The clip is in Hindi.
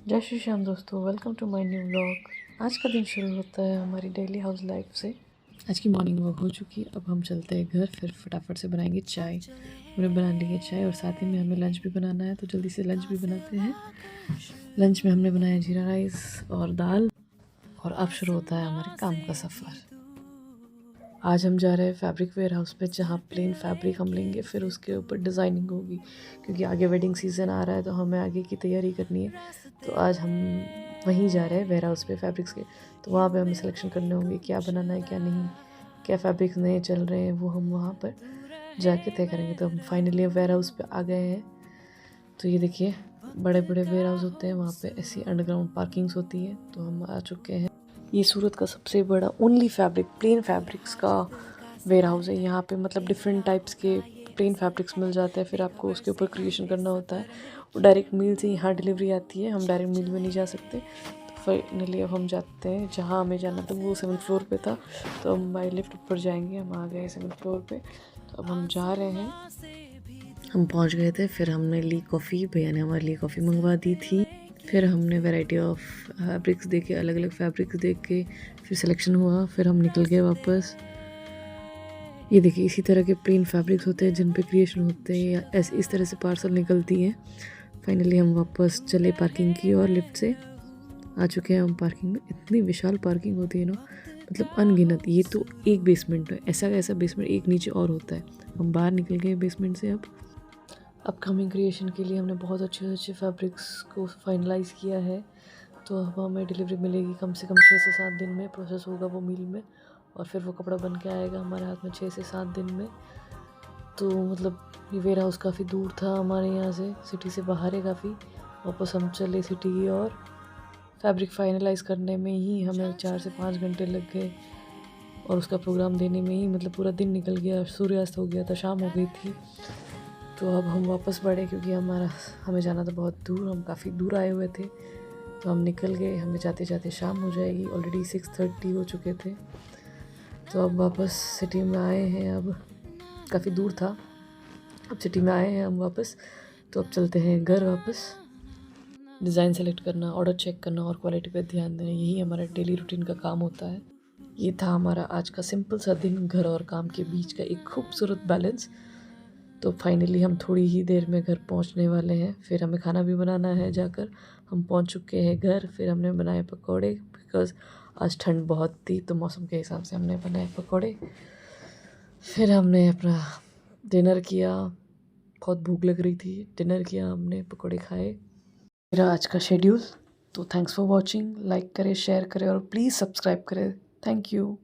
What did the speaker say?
जय श्री श्याम दोस्तों, welcome to my new vlog. आज का दिन शुरू होता है हमारी डेली हाउस लाइफ से। आज की मॉर्निंग वॉक हो चुकी है, अब हम चलते हैं घर। फिर फटाफट से बनाएंगे चाय। हमने बना ली है चाय और साथ ही में हमें लंच भी बनाना है, तो जल्दी से लंच भी बनाते हैं। लंच में हमने बनाया जीरा राइस और दाल। और अब शुरू होता है हमारे काम का सफ़र। आज हम जा रहे हैं फैब्रिक वेयर हाउस में, जहाँ प्लेन फैब्रिक हम लेंगे, फिर उसके ऊपर डिज़ाइनिंग होगी, क्योंकि आगे वेडिंग सीज़न आ रहा है तो हमें आगे की तैयारी करनी है। तो आज हम वहीं जा रहे हैं वेयर हाउस पे फैब्रिक्स के। तो वहाँ पे हमें सिलेक्शन करने होंगे क्या बनाना है क्या नहीं, क्या फैब्रिक्स नए चल रहे हैं, वो हम वहाँ पर जाके तय करेंगे। तो हम फाइनली वेयर हाउस पे आ गए हैं। तो ये देखिए, बड़े बड़े वेयर हाउस होते हैं, वहाँ पे ऐसी अंडरग्राउंड पार्किंग्स होती है। तो हम आ चुके हैं। ये सूरत का सबसे बड़ा ओनली फैब्रिक प्लेन फैब्रिक्स का वेयर हाउस है। यहाँ पे मतलब डिफरेंट टाइप्स के प्लेन फैब्रिक्स मिल जाते हैं, फिर आपको उसके ऊपर क्रिएशन करना होता है। वो डायरेक्ट मील से यहाँ डिलीवरी आती है, हम डायरेक्ट मील में नहीं जा सकते। तो फाइनली अब हम जाते हैं जहाँ हमें जाना था, वो 7th फ्लोर पे था। तो हम बाई लिफ्ट ऊपर जाएंगे। हम आ गए 7th फ्लोर पे। तो अब हम जा रहे हैं। हम पहुँच गए थे। फिर हमने ली कॉफ़ी, भैया ने हमारे लिए कॉफ़ी मंगवा दी थी। फिर हमने वैरायटी ऑफ फैब्रिक्स देखे, अलग अलग फैब्रिक्स देख के फिर सिलेक्शन हुआ। फिर हम निकल गए वापस। ये देखिए, इसी तरह के प्लेन फैब्रिक्स होते हैं जिन पे क्रिएशन होते हैं, या ऐसे इस तरह से पार्सल निकलती हैं। फाइनली हम वापस चले पार्किंग की और लिफ्ट से आ चुके हैं हम पार्किंग में। इतनी विशाल पार्किंग होती है ना, मतलब अनगिनत। ये तो एक बेसमेंट है, ऐसा का ऐसा बेसमेंट एक नीचे और होता है। हम बाहर निकल गए बेसमेंट से। अब अपकमिंग क्रिएशन के लिए हमने बहुत अच्छे अच्छे फैब्रिक्स को फाइनलाइज़ किया है। तो अब हमें डिलीवरी मिलेगी कम से कम 6 से 7 दिन में। प्रोसेस होगा वो मिल में, और फिर वो कपड़ा बन के आएगा हमारे हाथ में 6 से 7 दिन में। तो मतलब ये वेयर हाउस काफ़ी दूर था हमारे यहाँ से, सिटी से बाहर है काफ़ी। वापस हम चले सिटी की, और फैब्रिक फाइनलाइज़ करने में ही हमें 4 से 5 घंटे लग गए। और उसका प्रोग्राम देने में ही मतलब पूरा दिन निकल गया, सूर्यास्त हो गया था, शाम हो गई थी। तो अब हम वापस बढ़े, क्योंकि हमें जाना था बहुत दूर, हम काफ़ी दूर आए हुए थे। तो हम निकल गए। हमें जाते जाते शाम हो जाएगी, ऑलरेडी 6:30 हो चुके थे। तो अब वापस सिटी में आए हैं। अब काफ़ी दूर था, अब सिटी में आए हैं हम वापस। तो अब चलते हैं घर वापस। डिज़ाइन सेलेक्ट करना, ऑर्डर चेक करना और क्वालिटी पे ध्यान देना, यही हमारा डेली रूटीन का काम होता है। ये था हमारा आज का सिंपल सा दिन, घर और काम के बीच का एक खूबसूरत बैलेंस। तो फाइनली हम थोड़ी ही देर में घर पहुंचने वाले हैं। फिर हमें खाना भी बनाना है जाकर। हम पहुंच चुके हैं घर। फिर हमने बनाए पकौड़े, बिकॉज़ आज ठंड बहुत थी, तो मौसम के हिसाब से हमने बनाए पकौड़े। फिर हमने अपना डिनर किया, बहुत भूख लग रही थी। डिनर किया हमने, पकौड़े खाए। मेरा आज का शेड्यूल। तो थैंक्स फॉर वॉचिंग। लाइक करें, शेयर करें और प्लीज़ सब्सक्राइब करें। Thank you.